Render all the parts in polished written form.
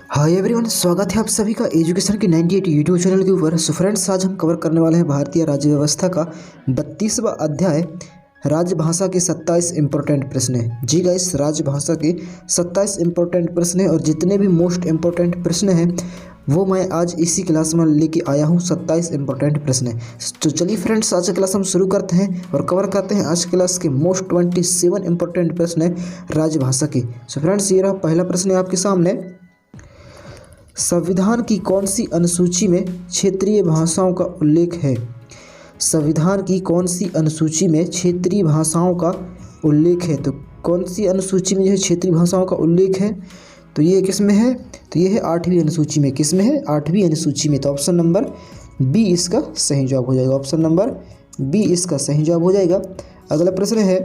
Hi everyone, स्वागत है आप सभी का एजुकेशन के 98 यूट्यूब चैनल के ऊपर। सो फ्रेंड्स, आज हम कवर करने वाले हैं भारतीय राज्य व्यवस्था का 32वां अध्याय राजभाषा के 27 इंपॉर्टेंट प्रश्न। जी गाइस, राजभाषा के 27 इंपॉर्टेंट प्रश्न हैं और जितने भी मोस्ट इंपॉर्टेंट प्रश्न हैं वो मैं आज इसी क्लास में लेके आया हूँ। 27 इंपॉर्टेंट प्रश्न। तो चलिए फ्रेंड्स, आज की क्लास हम शुरू करते हैं और कवर करते हैं आज क्लास के मोस्ट 27 इंपॉर्टेंट प्रश्न राजभाषा के। सो फ्रेंड्स, ये रहा पहला प्रश्न है आपके सामने। संविधान की कौन सी अनुसूची में क्षेत्रीय भाषाओं का उल्लेख है? संविधान की कौन सी अनुसूची में क्षेत्रीय भाषाओं का उल्लेख है? तो कौन सी अनुसूची में जो है क्षेत्रीय भाषाओं का उल्लेख है? तो ये किस में है? तो ये है 8वीं अनुसूची में। किस में है? 8वीं अनुसूची में। तो ऑप्शन नंबर बी इसका सही जवाब हो जाएगा। ऑप्शन नंबर बी इसका सही जवाब हो जाएगा। अगला प्रश्न है,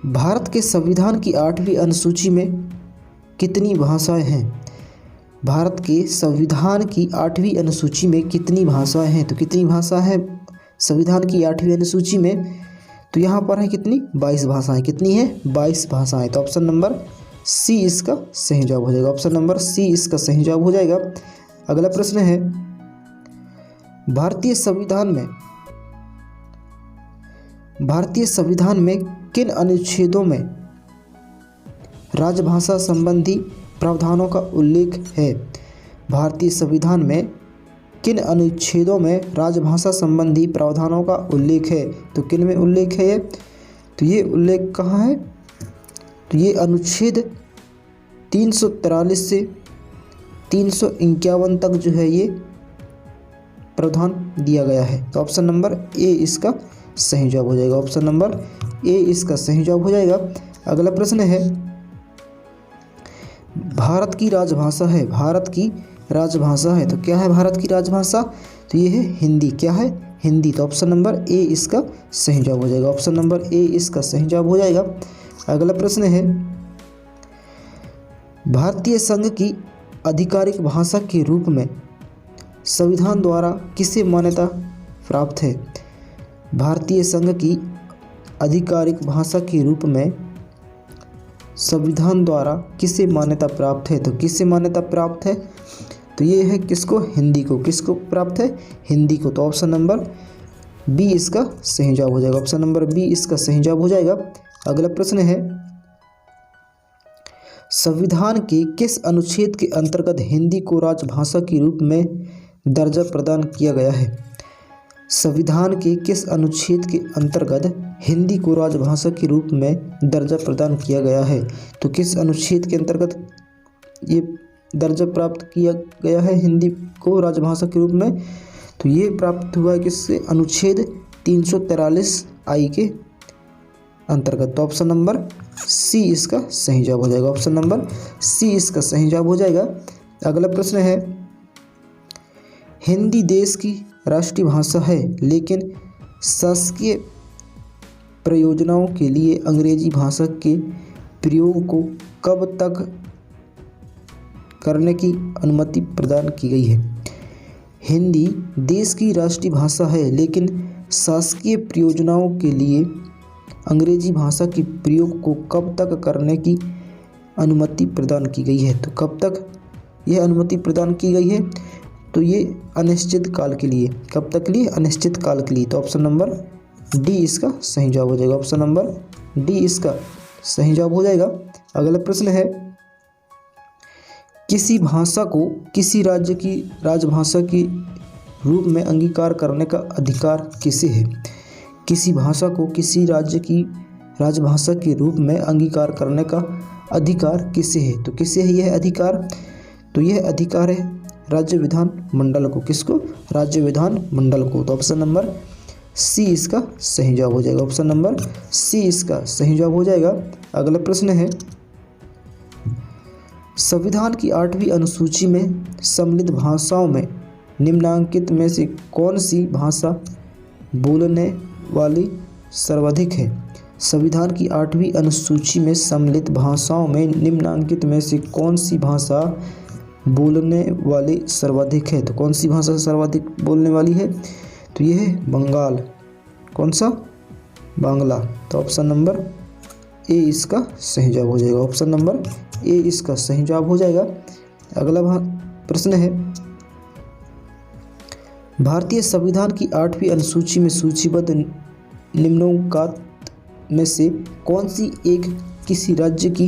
भारत के संविधान की 8वीं अनुसूची में कितनी भाषाएं हैं? भारत के संविधान की 8वीं अनुसूची में कितनी भाषाएं हैं? तो कितनी भाषा है संविधान की 8वीं अनुसूची में? तो यहाँ पर है कितनी? 22 भाषाएं। कितनी है? 22 भाषाएं। तो ऑप्शन नंबर सी इसका सही जवाब हो जाएगा। ऑप्शन नंबर सी इसका सही जवाब हो जाएगा। अगला प्रश्न है, भारतीय संविधान में किन अनुच्छेदों में राजभाषा संबंधी प्रावधानों का उल्लेख है? भारतीय संविधान में किन अनुच्छेदों में राजभाषा संबंधी प्रावधानों का उल्लेख है? तो किन में उल्लेख है ये? तो ये उल्लेख कहाँ है? तो ये अनुच्छेद 343 से 351 तक जो है ये प्रावधान दिया गया है। तो ऑप्शन नंबर ए इसका सही जवाब हो जाएगा। ऑप्शन नंबर ए इसका सही जवाब हो जाएगा। अगला प्रश्न है, भारत की राजभाषा है। भारत की राजभाषा है। तो क्या है भारत की राजभाषा? तो ये है हिंदी। क्या है? हिंदी। तो ऑप्शन नंबर ए इसका सही जवाब हो जाएगा। ऑप्शन नंबर ए इसका सही जवाब हो जाएगा। अगला प्रश्न है, भारतीय संघ की आधिकारिक भाषा के रूप में संविधान द्वारा किसे मान्यता प्राप्त है? भारतीय संघ की आधिकारिक भाषा के रूप में संविधान द्वारा किसे मान्यता प्राप्त है? तो किसे मान्यता प्राप्त है? तो ये है किसको? हिंदी को। किसको प्राप्त है? हिंदी को। तो ऑप्शन नंबर बी इसका सही जवाब हो जाएगा। ऑप्शन नंबर बी इसका सही जवाब हो जाएगा। अगला प्रश्न है, संविधान के किस अनुच्छेद के अंतर्गत हिंदी को राजभाषा के रूप में दर्जा प्रदान किया गया है? संविधान के किस अनुच्छेद के अंतर्गत हिंदी को राजभाषा के रूप में दर्जा प्रदान किया गया है? तो किस अनुच्छेद के अंतर्गत ये दर्जा प्राप्त किया गया है हिंदी को राजभाषा के रूप में? तो ये प्राप्त हुआ है किससे? अनुच्छेद 343 आई के अंतर्गत। तो ऑप्शन नंबर सी इसका सही जवाब हो जाएगा। ऑप्शन नंबर सी इसका सही जवाब हो जाएगा। अगला प्रश्न है, हिंदी देश की राष्ट्रीय भाषा है लेकिन शासकीय प्रयोजनों के लिए अंग्रेजी भाषा के प्रयोग को कब तक करने की अनुमति प्रदान की गई है? हिंदी देश की राष्ट्रीय भाषा है लेकिन शासकीय प्रयोजनों के लिए अंग्रेजी भाषा के प्रयोग को कब तक करने की अनुमति प्रदान की गई है? तो कब तक यह अनुमति प्रदान की गई है? तो ये अनिश्चित काल के लिए। कब तक के लिए? अनिश्चित काल के लिए। तो ऑप्शन नंबर डी इसका सही जवाब हो जाएगा। ऑप्शन नंबर डी इसका सही जवाब हो जाएगा। अगला प्रश्न है, किसी भाषा को किसी राज्य की राजभाषा के रूप में अंगीकार करने का अधिकार किसे है? किसी भाषा को किसी राज्य की राजभाषा के रूप में अंगीकार करने का अधिकार किसे है? तो किसे है यह अधिकार? तो यह अधिकार है राज्य विधान मंडल को। किसको? राज्य विधान मंडल को। तो ऑप्शन नंबर सी इसका सही जवाब हो जाएगा। ऑप्शन नंबर सी इसका सही जवाब हो जाएगा। अगला प्रश्न है, संविधान की 8वीं अनुसूची में सम्मिलित भाषाओं में निम्नांकित में से कौन सी भाषा बोलने वाली सर्वाधिक है? संविधान की 8वीं अनुसूची में सम्मिलित भाषाओं में निम्नांकित में से कौन सी भाषा बोलने वाली सर्वाधिक है? तो कौन सी भाषा सर्वाधिक बोलने वाली है? तो यह है बंगाल। कौन सा? बांग्ला। तो ऑप्शन नंबर ए इसका सही जवाब हो जाएगा। ऑप्शन नंबर ए इसका सही जवाब हो जाएगा। अगला प्रश्न है, भारतीय संविधान की 8वीं अनुसूची में सूचीबद्ध निम्नोक्त में से कौन सी एक किसी राज्य की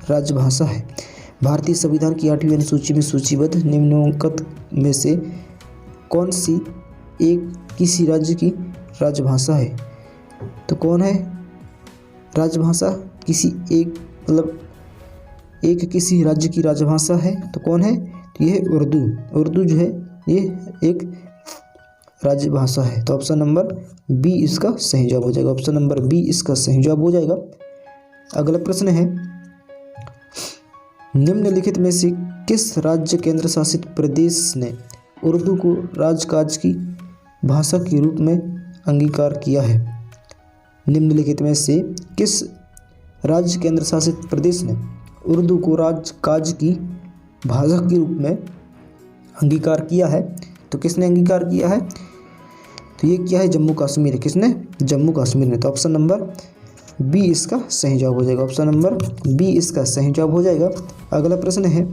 राजभाषा है? भारतीय संविधान की 8वीं अनुसूची में सूचीबद्ध निम्नोक्त में से कौन सी एक किसी राज्य की राजभाषा है? तो कौन है राजभाषा? किसी एक मतलब एक किसी राज्य की राजभाषा है तो कौन है? तो ये उर्दू। उर्दू जो है ये एक राजभाषा है। तो ऑप्शन नंबर बी इसका सही जवाब हो जाएगा। ऑप्शन नंबर बी इसका सही जवाब हो जाएगा। अगला प्रश्न है, निम्नलिखित में से किस राज्य केंद्र शासित प्रदेश ने उर्दू को राजकाज की भाषा के रूप में अंगीकार किया है? निम्नलिखित में से किस राज्य केंद्र शासित प्रदेश ने उर्दू को राजकाज की भाषा के रूप में अंगीकार किया है? तो किसने अंगीकार किया है? तो ये क्या है? जम्मू कश्मीर। किसने? जम्मू कश्मीर ने। तो ऑप्शन नंबर बी इसका सही जवाब हो जाएगा। ऑप्शन नंबर बी इसका सही जवाब हो जाएगा। अगला प्रश्न है,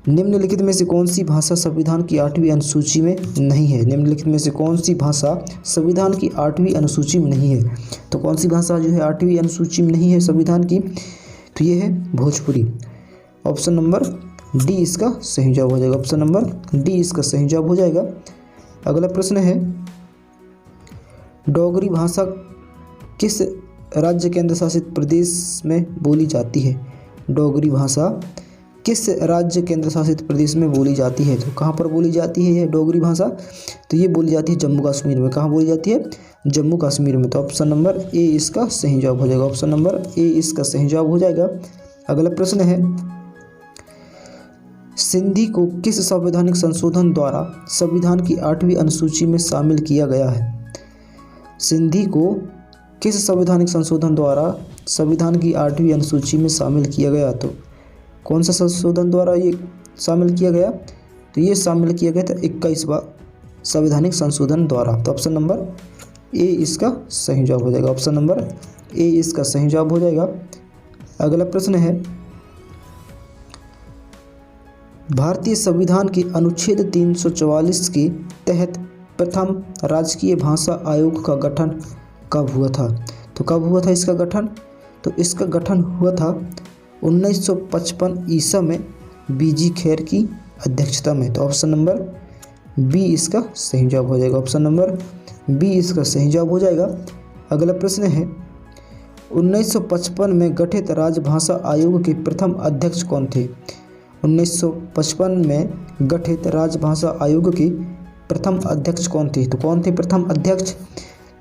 निम्नलिखित में से कौन सी भाषा संविधान की 8वीं अनुसूची में नहीं है? निम्नलिखित में से कौन सी भाषा संविधान की 8वीं अनुसूची में नहीं है? तो कौन सी भाषा जो है 8वीं अनुसूची में नहीं है संविधान की? तो ये है भोजपुरी। ऑप्शन नंबर डी इसका सही जवाब हो जाएगा। ऑप्शन नंबर डी इसका सही जवाब हो जाएगा। अगला प्रश्न है, डोगरी भाषा किस राज्य केंद्र शासित प्रदेश में बोली जाती है? डोगरी भाषा किस राज्य केंद्र शासित प्रदेश में बोली जाती है? तो कहाँ पर बोली जाती है यह डोगरी भाषा? तो ये बोली जाती है जम्मू कश्मीर में। कहाँ बोली जाती है? जम्मू कश्मीर में। तो ऑप्शन नंबर ए इसका सही जवाब हो जाएगा। ऑप्शन नंबर ए इसका सही जवाब हो जाएगा। अगला प्रश्न है, सिंधी को किस संवैधानिक संशोधन द्वारा संविधान की 8वीं अनुसूची में शामिल किया गया है? सिंधी को किस संवैधानिक संशोधन द्वारा संविधान की 8वीं अनुसूची में शामिल किया गया? तो कौन सा संशोधन द्वारा ये शामिल किया गया? तो ये शामिल किया गया था 21वां संवैधानिक संशोधन द्वारा। तो ऑप्शन नंबर ए इसका सही जवाब हो जाएगा। ऑप्शन नंबर ए इसका सही जवाब हो जाएगा। अगला प्रश्न है, भारतीय संविधान के अनुच्छेद 344 के तहत प्रथम राजकीय भाषा आयोग का गठन कब हुआ था? तो कब हुआ था इसका गठन? तो इसका गठन हुआ था 1955 ईसा में बीजी खैर की अध्यक्षता में। तो ऑप्शन नंबर बी इसका सही जवाब हो जाएगा। ऑप्शन नंबर बी इसका सही जवाब हो जाएगा। अगला प्रश्न है, 1955 में गठित राजभाषा आयोग के प्रथम अध्यक्ष कौन थे? 1955 में गठित राजभाषा आयोग के प्रथम अध्यक्ष कौन थे? तो कौन थे प्रथम अध्यक्ष?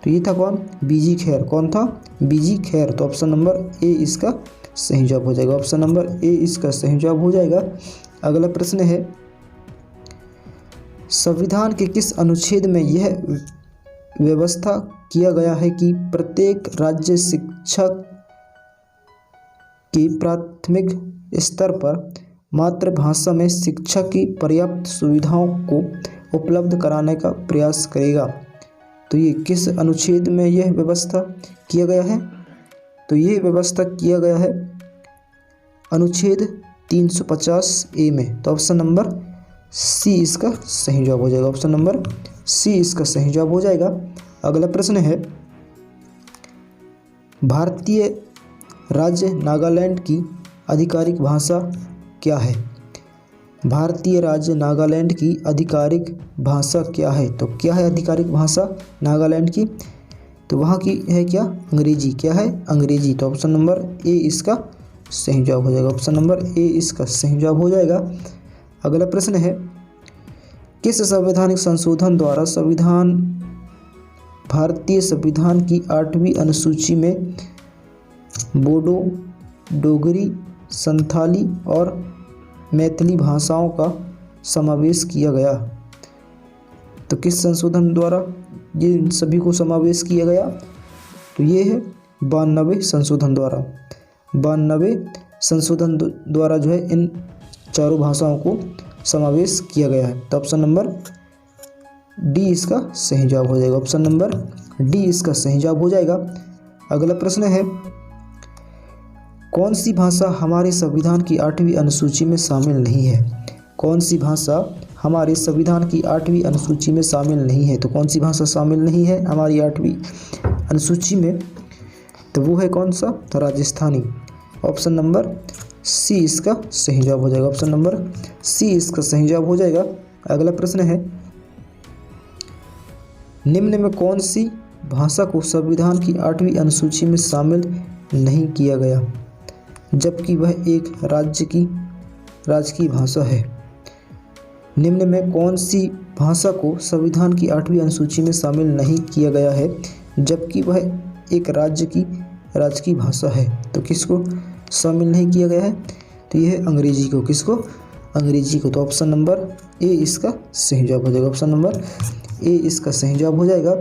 तो ये था कौन? बीजी खैर। कौन था? बीजी खैर। तो ऑप्शन नंबर ए इसका सही जवाब हो जाएगा। ऑप्शन नंबर ए इसका सही जवाब हो जाएगा। अगला प्रश्न है, संविधान के किस अनुच्छेद में यह व्यवस्था किया गया है कि प्रत्येक राज्य शिक्षक की प्राथमिक स्तर पर मातृभाषा में शिक्षा की पर्याप्त सुविधाओं को उपलब्ध कराने का प्रयास करेगा? तो ये किस अनुच्छेद में यह व्यवस्था किया गया है? तो ये व्यवस्था किया गया है अनुच्छेद 350 ए में। तो ऑप्शन नंबर सी इसका सही जवाब हो जाएगा। ऑप्शन नंबर सी इसका सही जवाब हो जाएगा। अगला प्रश्न है, भारतीय राज्य नागालैंड की आधिकारिक भाषा क्या है? भारतीय राज्य नागालैंड की आधिकारिक भाषा क्या है? तो क्या है आधिकारिक भाषा नागालैंड की? तो वहाँ की है क्या? अंग्रेजी। क्या है? अंग्रेजी। तो ऑप्शन नंबर ए इसका सही जवाब हो जाएगा। ऑप्शन नंबर ए इसका सही जवाब हो जाएगा। अगला प्रश्न है, किस संवैधानिक संशोधन द्वारा भारतीय संविधान की 8वीं अनुसूची में बोडो, डोगरी, संथाली और मैथिली भाषाओं का समावेश किया गया? तो किस संशोधन द्वारा ये इन सभी को समावेश किया गया? तो ये है 92वें संशोधन द्वारा। 92वें संशोधन द्वारा जो है इन चारों भाषाओं को समावेश किया गया है। तो ऑप्शन नंबर डी इसका सही जवाब हो जाएगा। ऑप्शन नंबर डी इसका सही जवाब हो जाएगा। अगला प्रश्न है, कौन सी भाषा हमारे संविधान की 8वीं अनुसूची में शामिल नहीं है? कौन सी भाषा हमारे संविधान की 8वीं अनुसूची में शामिल नहीं है? तो कौन सी भाषा शामिल नहीं है हमारी 8वीं अनुसूची में? तो वो है कौन सा? तो राजस्थानी। ऑप्शन नंबर सी इसका सही जवाब हो जाएगा। ऑप्शन नंबर सी इसका सही जवाब हो जाएगा। अगला प्रश्न है, निम्न में कौन सी भाषा को संविधान की 8वीं अनुसूची में शामिल नहीं किया गया जबकि वह एक राजकीय भाषा है? निम्न में कौन सी भाषा को संविधान की 8वीं अनुसूची में शामिल नहीं किया गया है जबकि वह एक राजकीय भाषा है? तो किसको शामिल नहीं किया गया है? तो यह है अंग्रेजी को। किसको? अंग्रेजी को। तो ऑप्शन नंबर ए इसका सही जवाब हो जाएगा। ऑप्शन नंबर ए इसका सही जवाब हो जाएगा।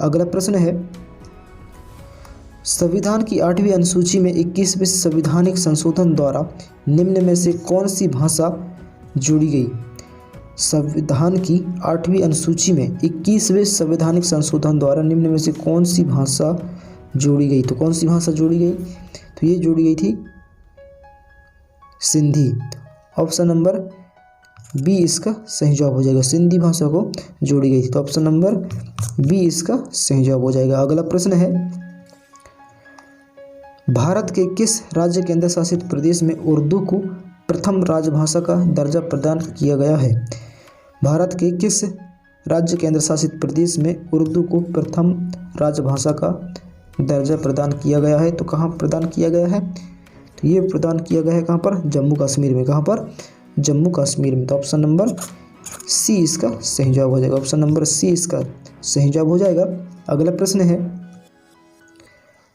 अगला प्रश्न है, संविधान की 8वीं अनुसूची में 21वें संवैधानिक संशोधन द्वारा निम्न में से कौन सी भाषा जोड़ी गई? संविधान की 8वीं अनुसूची में 21वें संवैधानिक संशोधन द्वारा निम्न में से कौन सी भाषा जोड़ी गई? तो कौन सी भाषा जोड़ी गई? तो ये जोड़ी गई थी सिंधी। ऑप्शन नंबर बी इसका सही जवाब हो जाएगा। सिंधी भाषा को जोड़ी गई थी। तो ऑप्शन नंबर बी इसका सही जवाब हो जाएगा। अगला प्रश्न है, भारत के किस राज्य केंद्र शासित प्रदेश में उर्दू को प्रथम राजभाषा का दर्जा प्रदान किया गया है? भारत के किस राज्य केंद्र शासित प्रदेश में उर्दू को प्रथम राजभाषा का दर्जा प्रदान किया गया है? तो कहाँ प्रदान किया गया है? तो ये प्रदान किया गया है कहाँ पर? जम्मू कश्मीर में। कहाँ पर? जम्मू कश्मीर में। तो ऑप्शन नंबर सी इसका सही जवाब हो जाएगा। ऑप्शन नंबर सी इसका सही जवाब हो जाएगा। अगला प्रश्न है,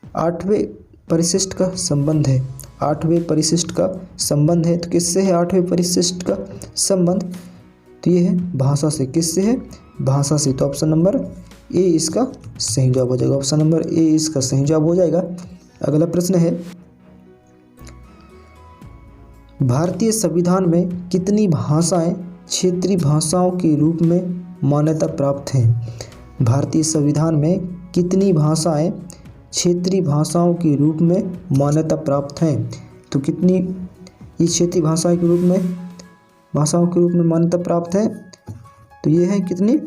8वें परिशिष्ट का संबंध है। 8वें परिशिष्ट का संबंध है तो किससे है 8वें परिशिष्ट का संबंध? तो ये है भाषा से। किससे है? भाषा से। तो ऑप्शन नंबर ए इसका सही जवाब हो जाएगा। ऑप्शन नंबर ए इसका सही जवाब हो जाएगा। अगला प्रश्न है, भारतीय संविधान में कितनी भाषाएं क्षेत्रीय भाषाओं के रूप में मान्यता प्राप्त हैं? भारतीय संविधान में कितनी भाषाएं क्षेत्रीय भाषाओं के रूप में मान्यता प्राप्त हैं? तो कितनी ये क्षेत्रीय भाषाओं के रूप में मान्यता प्राप्त है? तो ये है कितनी?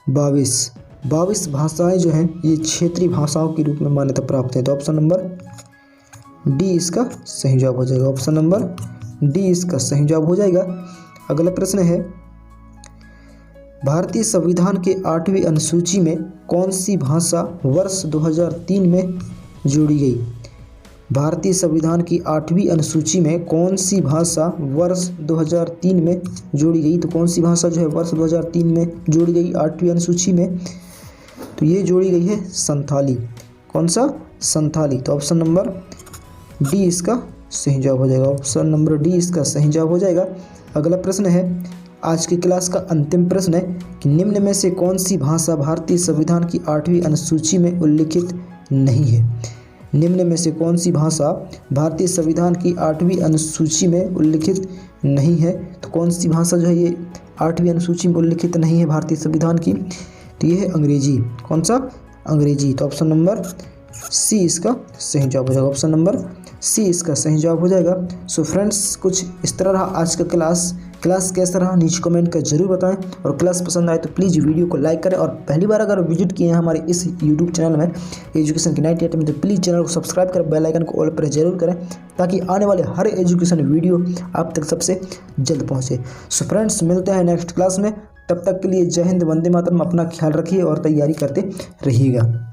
22 भाषाएं जो हैं ये क्षेत्रीय भाषाओं के रूप में मान्यता प्राप्त है। तो ऑप्शन नंबर डी इसका सही जवाब हो जाएगा। ऑप्शन नंबर डी इसका सही जवाब हो जाएगा। अगला प्रश्न है, भारतीय संविधान के 8वीं अनुसूची में कौन सी भाषा वर्ष 2003 में जोड़ी गई? भारतीय संविधान की 8वीं अनुसूची में कौन सी भाषा वर्ष 2003 में जोड़ी गई? तो कौन सी भाषा जो है वर्ष 2003 में जोड़ी गई 8वीं अनुसूची में? तो ये जोड़ी गई है संथाली। कौन सा? संथाली। तो ऑप्शन नंबर डी इसका सही जवाब हो जाएगा। ऑप्शन नंबर डी इसका सही जवाब हो जाएगा। अगला प्रश्न है, आज की क्लास का अंतिम प्रश्न है कि निम्न में से कौन सी भाषा भारतीय संविधान की 8वीं अनुसूची में उल्लिखित नहीं है? निम्न में से कौन सी भाषा भारतीय संविधान की 8वीं अनुसूची में उल्लिखित नहीं है? तो कौन सी भाषा जो है ये 8वीं अनुसूची में उल्लिखित नहीं है भारतीय संविधान की? तो ये है अंग्रेजी। कौन सा? अंग्रेजी। तो ऑप्शन नंबर सी इसका सही जवाब हो जाएगा। ऑप्शन नंबर सी इसका सही जवाब हो जाएगा। सो फ्रेंड्स, कुछ इस तरह रहा आज का क्लास कैसा रहा नीचे कमेंट कर जरूर बताएं, और क्लास पसंद आए तो प्लीज़ वीडियो को लाइक करें, और पहली बार अगर विजिट किए हैं हमारे इस यूट्यूब चैनल में एजुकेशन की 98 में, तो प्लीज़ चैनल को सब्सक्राइब कर बेल आइकन को ऑल पर जरूर करें ताकि आने वाले हर एजुकेशन वीडियो आप तक सबसे जल्द पहुँचे। सो फ्रेंड्स, मिलते हैं नेक्स्ट क्लास में। तब तक के लिए जय हिंद, वंदे मातरम। अपना ख्याल रखिए और तैयारी करते रहिएगा।